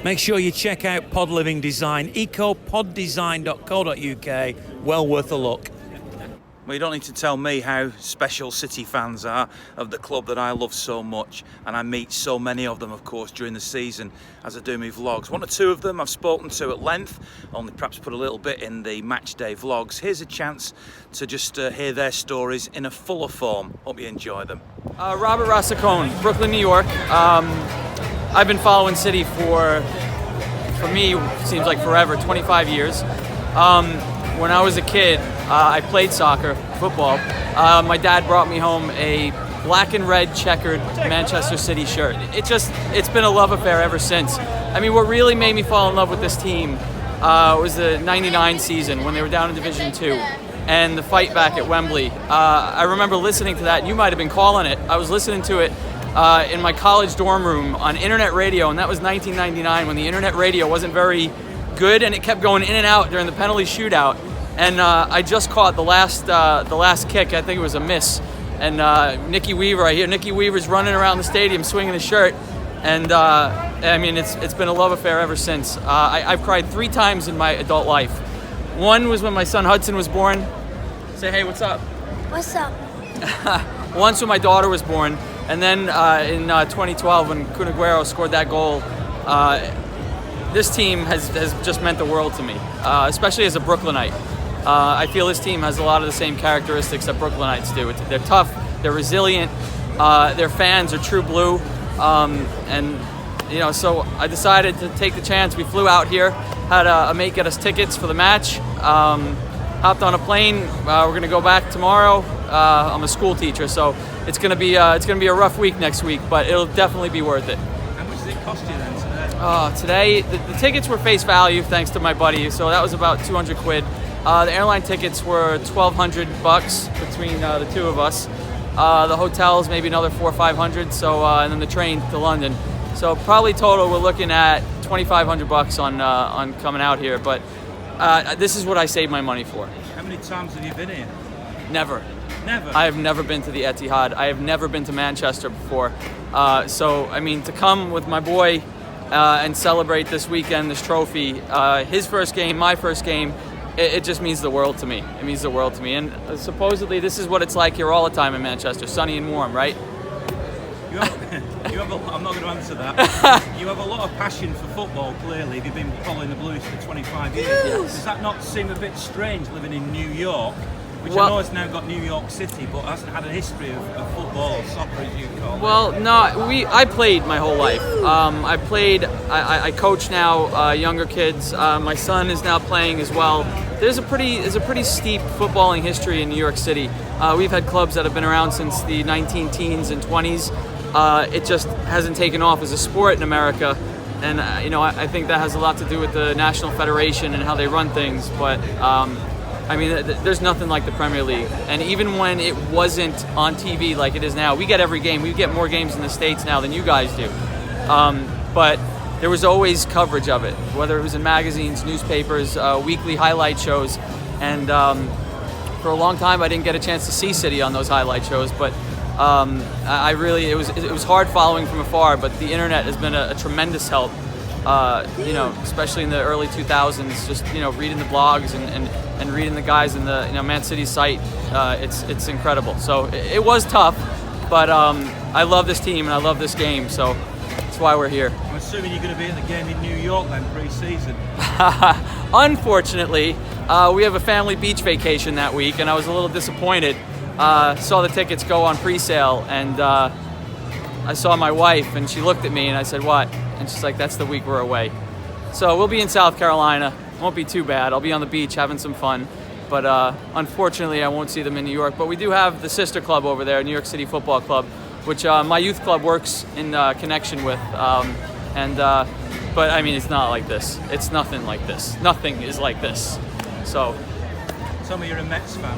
Make sure you check out Pod Living Design, ecopoddesign.co.uk. Well worth a look. Well, you don't need to tell me how special City fans are of the club that I love so much, and I meet so many of them, of course, during the season as I do my vlogs. One or two of them I've spoken to at length, only perhaps put a little bit in the match day vlogs. Here's a chance to just hear their stories in a fuller form. Hope you enjoy them. Robert Rossacone, Brooklyn, New York. I've been following City for me, seems like forever, 25 years. When I was a kid, I played soccer, football. My dad brought me home a black and red checkered Manchester City shirt. It's been a love affair ever since. I mean, what really made me fall in love with this team was the '99 season when they were down in Division 2 and the fight back at Wembley. I remember listening to that. You might have been calling it. I was listening to it in my college dorm room on internet radio, and that was 1999 when the internet radio wasn't very good and it kept going in and out during the penalty shootout. And I just caught the last kick. I think it was a miss. And Nicky Weaver, I hear Nicky Weaver's running around the stadium swinging his shirt. And I mean, it's been a love affair ever since. I've cried 3 times in my adult life. One was when my son Hudson was born. Say, hey, what's up? What's up? Once when my daughter was born. And then in 2012 when Kun Aguero scored that goal. This team has just meant the world to me, especially as a Brooklynite. I feel this team has a lot of the same characteristics that Brooklynites do. They're tough, they're resilient, their fans are true blue, and you know. So I decided to take the chance. We flew out here, had a mate get us tickets for the match. Hopped on a plane. We're gonna go back tomorrow. I'm a school teacher, so it's gonna be a rough week next week, but it'll definitely be worth it. How much does it cost you then Today today? the tickets were face value thanks to my buddy, so that was about 200 quid. The airline tickets were $1,200 between the two of us. The hotels maybe another $400 or $500. So and then the train to London. So probably total we're looking at $2,500 on coming out here. But this is what I saved my money for. How many times have you been here? Never. Never? I have never been to the Etihad. I have never been to Manchester before. So I mean, to come with my boy and celebrate this weekend, this trophy, his first game, my first game. It just means the world to me. It means the world to me. And supposedly this is what it's like here all the time in Manchester, sunny and warm, right? I'm not going to answer that. You have a lot of passion for football, clearly. You've been following the Blues for 25 years. Does that not seem a bit strange living in New York, which I know has now got New York City, but hasn't had a history of football or soccer, as you call it? Well, no, I played my whole life. I coach now younger kids. My son is now playing as well. There's a pretty steep footballing history in New York City. We've had clubs that have been around since the 19-teens and 20s. It just hasn't taken off as a sport in America, and I think that has a lot to do with the National Federation and how they run things. But I mean, there's nothing like the Premier League. And even when it wasn't on TV like it is now, we get every game. We get more games in the States now than you guys do. But there was always coverage of it, whether it was in magazines, newspapers, weekly highlight shows. And for a long time, I didn't get a chance to see City on those highlight shows. But it was hard following from afar. But the internet has been a tremendous help. Especially in the early 2000s, just reading the blogs and reading the guys in the Man City site. It's incredible. So it was tough, but I love this team and I love this game. So that's why we're here. I'm assuming you're going to be at the game in New York then, pre-season. Unfortunately, we have a family beach vacation that week, and I was a little disappointed. Saw the tickets go on pre-sale, and I saw my wife, and she looked at me, and I said, "What?" And she's like, "That's the week we're away." So we'll be in South Carolina. Won't be too bad. I'll be on the beach having some fun. But unfortunately, I won't see them in New York. But we do have the sister club over there, New York City Football Club, which my youth club works in connection with. But I mean, it's not like this. It's nothing like this. Nothing is like this. So. Tell me you're a Mets fan.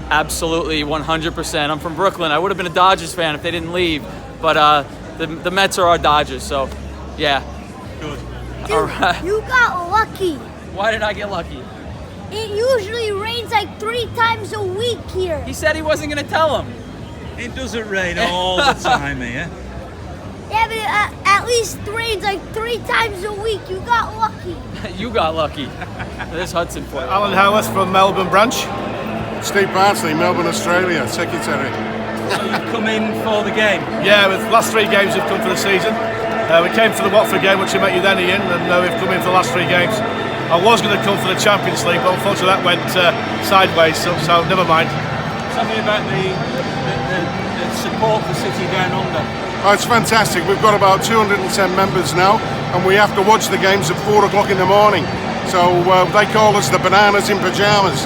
Absolutely, 100%. I'm from Brooklyn. I would have been a Dodgers fan if they didn't leave. But the Mets are our Dodgers, so yeah. Good. Dude, all right. You got lucky. Why did I get lucky? It usually rains like 3 times a week here. He said he wasn't going to tell him. It doesn't rain all the time here. Yeah, but it at least rains like 3 times a week. You got lucky. You got lucky. There's Hudson for you. Alan Howarth from Melbourne branch. Steve Barnsley, Melbourne, Australia, secretary. So you've come in for the game? Yeah, with the last 3 games we've come for the season. We came for the Watford game, which I met you then, Ian, and we've come in for the last 3 games. I was going to come for the Champions League, but unfortunately that went sideways, so never mind. Tell me about the support for City down under. Oh, it's fantastic. We've got about 210 members now, and we have to watch the games at 4 o'clock in the morning. So they call us the bananas in pyjamas.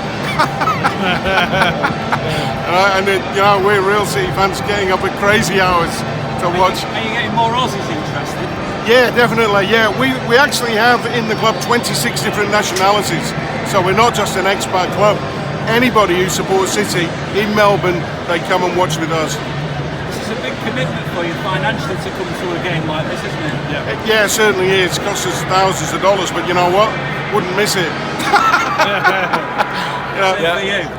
And you know, we're real City fans getting up at crazy hours to watch. Are you getting more Aussies interested? Yeah, definitely. Yeah, we actually have in the club 26 different nationalities. So we're not just an expat club. Anybody who supports City in Melbourne, they come and watch with us. This is a big commitment for you financially to come to a game like this, isn't it? Yeah, it certainly is. It costs us thousands of dollars, but you know what? Wouldn't miss it.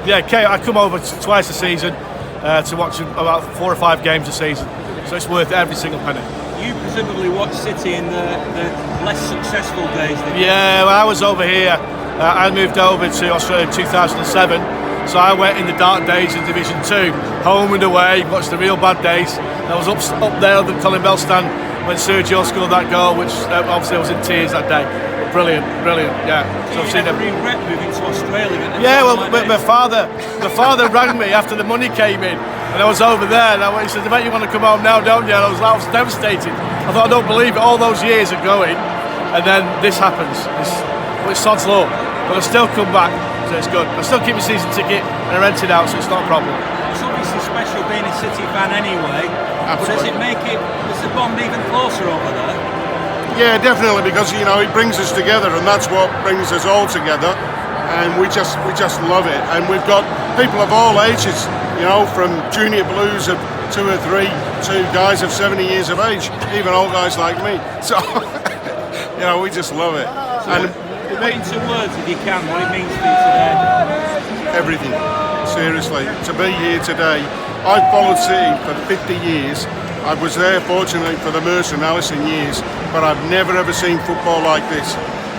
Yeah, I come over twice a season to watch about 4 or 5 games a season, so it's worth every single penny. You presumably watch City in the less successful days. Yeah, when I was over here, I moved over to Australia in 2007, so I went in the dark days in Division 2, home and away, watched the real bad days. I was up there at the Colin Bell stand when Sergio scored that goal, which obviously I was in tears that day. Brilliant, yeah. So I've seen them. Regret moving to Australia? Yeah, well, my father rang me after the money came in, and I was over there, and he said, "I bet you want to come home now, don't you?" And I was devastated. I thought, I don't believe it. All those years are going, and then this happens. It's sod's law, but I still come back, so it's good. I still keep my season ticket and I rent it out, so it's not a problem. It's obviously special being a City fan anyway. Absolutely. Does the bond even closer over there? Yeah, definitely, because you know it brings us together, and that's what brings us all together. And we just love it. And we've got people of all ages, you know, from junior blues of 2 or 3 to guys of 70 years of age, even old guys like me. So, you know, we just love it. And put into words, if you can, what it means for you today. everything, seriously, to be here today. I've followed City for 50 years. I was there, fortunately, for the Mercer and Allison years, but I've never ever seen football like this.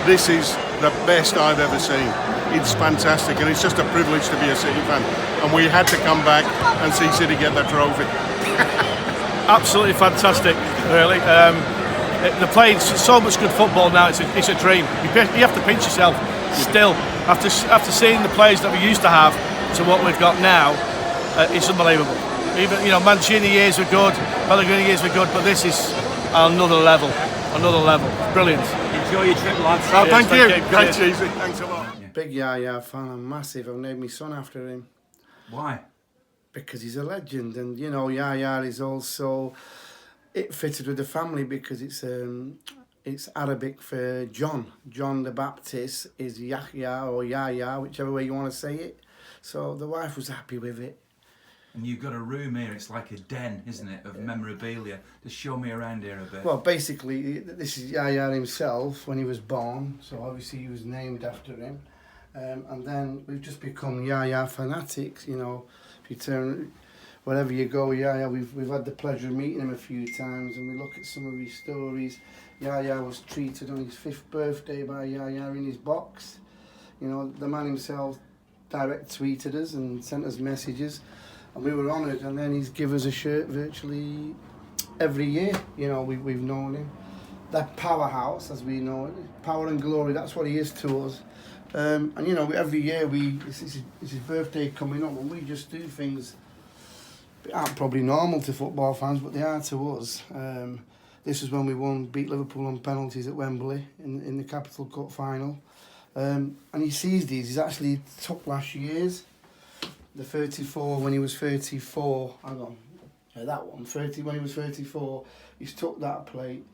This is the best I've ever seen. It's fantastic, and it's just a privilege to be a City fan. And we had to come back and see City get that trophy. Absolutely fantastic, really. They're playing so much good football now. It's a dream. You have to pinch yourself. Still, after seeing the players that we used to have to what we've got now, it's unbelievable. Even Mancini years were good, Pellegrini years were good, but this is another level. Brilliant. Enjoy your trip, lads. Oh, thank you. Cheers. Great, Cheesy. Thanks a lot. Big Yaya fan, I'm massive. I've named my son after him Why? because he's a legend, and Yaya is also it fitted with the family because it's Arabic for John. John the Baptist is Yahya or Yaya, whichever way you want to say it. So the wife was happy with it. And you've got a room here, it's like a den, isn't it, of memorabilia. Just show me around here a bit. Well, basically, this is Yaya himself when he was born, so obviously he was named after him. And then we've just become Yaya fanatics, If you turn, wherever you go, Yaya, we've had the pleasure of meeting him a few times, and we look at some of his stories. Yaya was treated on his 5th birthday by Yaya in his box. The man himself direct tweeted us and sent us messages, and we were honoured. And then he's given us a shirt virtually every year. We've known him. That powerhouse, as we know it, power and glory, that's what he is to us. And every year it's his birthday coming up, and we just do things that aren't probably normal to football fans, but they are to us. This is when we beat Liverpool on penalties at Wembley in the Capital Cup final. And he sees these. He's actually took last year's, the 34 when he was 34. Hang on, that one, 30 when he was 34. He's took that plate.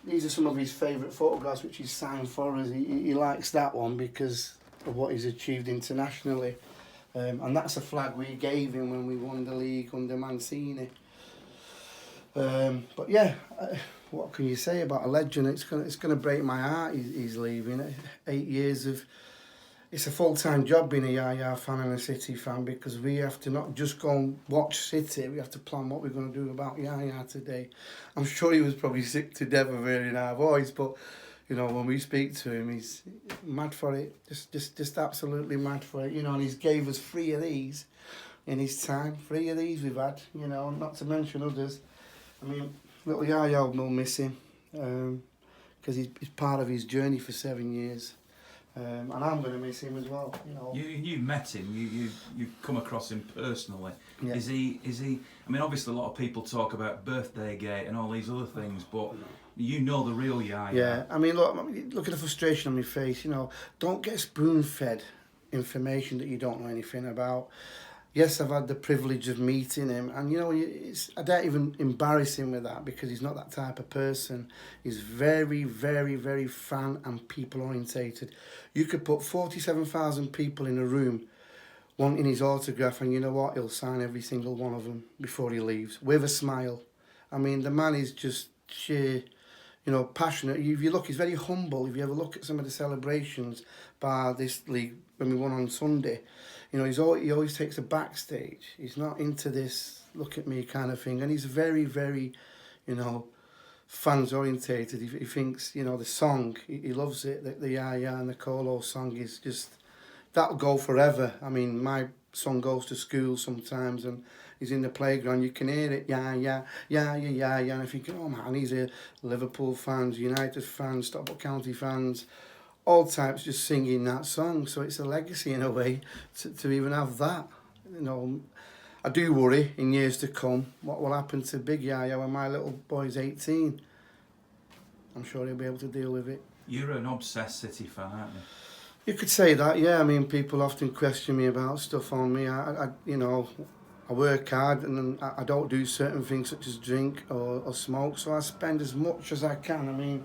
These are some of his favourite photographs, which he's signed for us. He likes that one because of what he's achieved internationally. And that's a flag we gave him when we won the league under Mancini. But yeah, what can you say about a legend? It's gonna break my heart. He's leaving. 8 years of it's a full-time job being a Yaya fan and a City fan, because we have to not just go and watch City, we have to plan what we're going to do about Yaya today. I'm sure he was probably sick to death of hearing our voice, but you know, when we speak to him, he's mad for it, just absolutely mad for it, you know, and he's gave us 3 of these in his time, 3 of these we've had, you know, not to mention others. I mean, little Yaya will miss him, because he's part of his journey for 7 years. And I'm going to miss him as well. You know. You met him. You've come across him personally. Yeah. Is he? I mean, obviously, a lot of people talk about birthday gate and all these other things, but you know the real Yaya. Yeah. I mean, look at the frustration on my face. You know, don't get spoon-fed information that you don't know anything about. Yes, I've had the privilege of meeting him, and you know, I don't even embarrass him with that, because he's not that type of person. He's very, very, very fan and people orientated. You could put 47,000 people in a room wanting his autograph, and you know what? He'll sign every single one of them before he leaves with a smile. I mean, the man is just sheer, you know, passionate. If you look, he's very humble. If you ever look at some of the celebrations by this league when we won on Sunday, you know, he always takes a backstage. He's not into this look at me kind of thing, and he's very, very, you know, fans orientated. He thinks, you know, the song, he loves it. The Yaya and the Colo song is just, that'll go forever. I mean, my son goes to school sometimes and he's in the playground, you can hear it, yeah, and I'm thinking, oh man, he's a Liverpool fans, United fans, Stockport County fans, all types just singing that song. So it's a legacy in a way to even have that. You know, I do worry in years to come what will happen to Big Yaya when my little boy's 18. I'm sure he'll be able to deal with it. You're an obsessed City fan, aren't you? You could say that, yeah. I mean, people often question me about stuff on me. I you know, I work hard and I don't do certain things such as drink or smoke, so I spend as much as I can. I mean,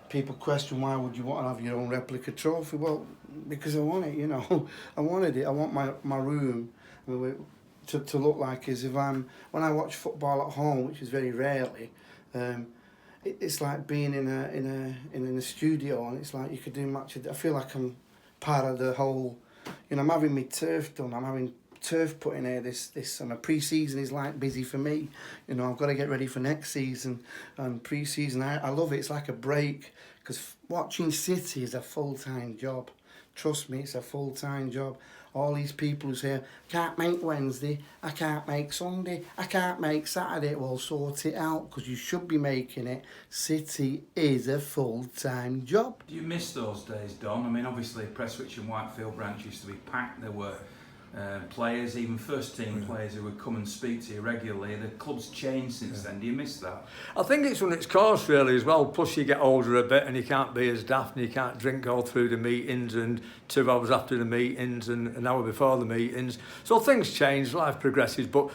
people question why would you want to have your own replica trophy? Well, because I want it, you know. I wanted it. I want my room to look like as if when I watch football at home, which is very rarely, it's like being in a studio, and it's like you could do much. I feel like I'm part of the whole. You know, I'm having my turf done. I'm having turf put in here this summer. Pre-season is like busy for me. You know, I've got to get ready for next season, and pre-season I love it. It's like a break, because watching City is a full-time job. Trust me, it's a full-time job. All these people who say, can't make Wednesday, I can't make Sunday, I can't make Saturday, well, sort it out, because you should be making it. City is a full-time job. Do you miss those days, Don? I mean, obviously, Prestwich and Whitefield branch used to be packed. There were players, even first-team players, who would come and speak to you regularly. The club's changed since then. Do you miss that? I think it's run its course really as well. Plus you get older a bit and you can't be as daft, and you can't drink all through the meetings and 2 hours after the meetings and an hour before the meetings. So things change, life progresses, but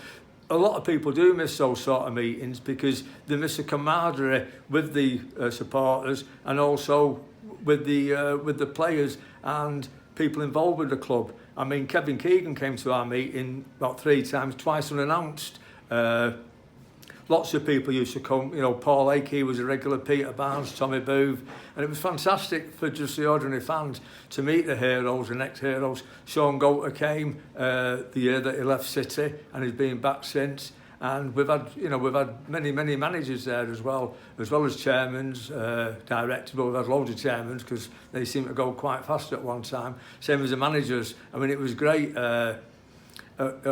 a lot of people do miss those sort of meetings because they miss the camaraderie with the supporters, and also with the players and people involved with the club. I mean, Kevin Keegan came to our meeting about 3 times, twice unannounced. Lots of people used to come. You know, Paul Akey was a regular, Peter Barnes, Tommy Booth, and it was fantastic for just the ordinary fans to meet the heroes, the next heroes. Sean Goulter came the year that he left City, and he's been back since. And we've had many managers there as well as chairmen, directors. But we've had loads of chairmen because they seem to go quite fast at one time. Same as the managers. I mean, it was great at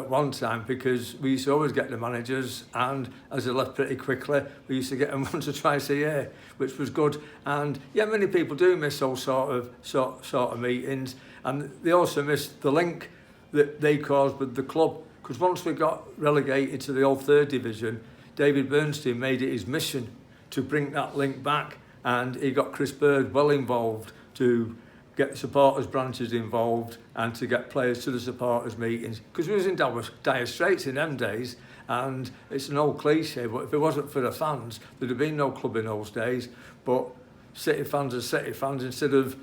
one time because we used to always get the managers, and as they left pretty quickly, we used to get them once or twice a year, which was good. And yeah, many people do miss those sort of meetings, and they also miss the link that they caused with the club. Because once we got relegated to the old 3rd division, David Bernstein made it his mission to bring that link back, and he got Chris Bird well involved to get the supporters branches involved and to get players to the supporters meetings, because we was in dire straits in them days. And it's an old cliche, but if it wasn't for the fans, there'd have been no club in those days. But City fans are City fans. Instead of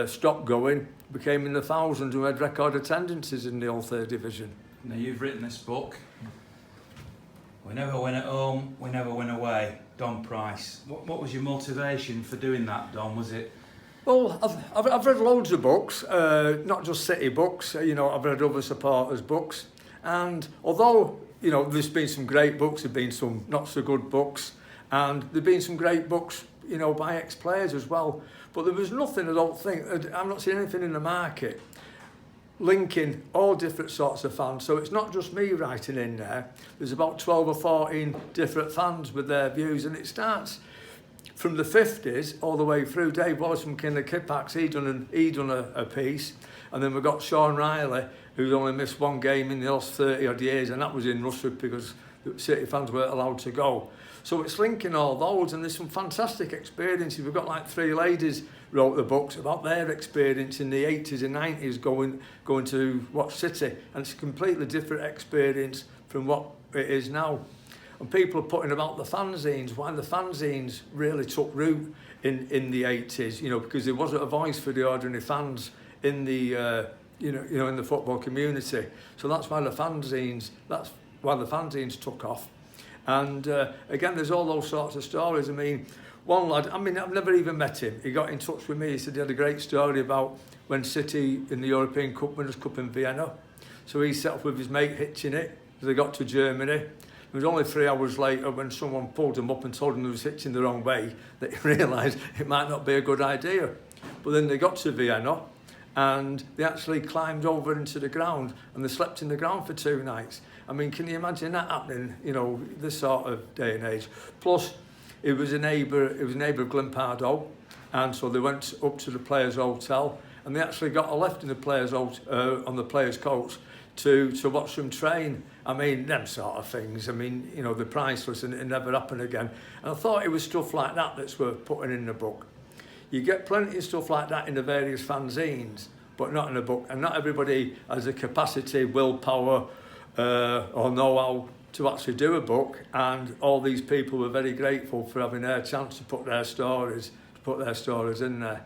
stop going, became in the thousands, who had record attendances in the old 3rd division. Now, you've written this book, We Never Win at Home, We Never Win Away, Don Price. What was your motivation for doing that, Don? Was it Well, I've read loads of books, not just City books. You know, I've read other supporters' books, and although you know there's been some great books, there've been some not so good books, and there've been some great books, you know, by ex-players as well. But there was nothing, I don't think. I'm not seeing anything in the market linking all different sorts of fans. So it's not just me writing in there. There's about 12 or 14 different fans with their views, and it starts from the 50s all the way through. Dave Wallace from Kinley Kippax, he done a piece, and then we've got Sean Riley, who's only missed one game in the last 30 odd years, and that was in Russell because the City fans weren't allowed to go. So it's linking all those, and there's some fantastic experiences. We've got like 3 ladies wrote the books about their experience in the 80s and 90s going to watch City, and it's a completely different experience from what it is now. And people are putting about the fanzines, why the fanzines really took root in the 80s, you know, because there wasn't a voice for the ordinary fans in the you know in the football community. So that's why the fanzines took off. And again, there's all those sorts of stories. I mean, one lad, I mean, I've never even met him. He got in touch with me. He said he had a great story about when City in the European Cup, Winners' Cup in Vienna. So he set up with his mate hitching it. They got to Germany. It was only 3 hours later when someone pulled him up and told him he was hitching the wrong way that he realised it might not be a good idea. But then they got to Vienna and they actually climbed over into the ground and they slept in the ground for 2 nights. I mean, can you imagine that happening, you know, this sort of day and age? Plus, it was a neighbour of Glimpardo, and so they went up to the players' hotel, and they actually got a lift in the players' on the players' coach to watch them train. I mean, them sort of things. I mean, you know, they're priceless, and it never happened again. And I thought it was stuff like that that's worth putting in the book. You get plenty of stuff like that in the various fanzines, but not in a book. And not everybody has the capacity, willpower, or know-how to actually do a book, and all these people were very grateful for having their chance to put their stories in there.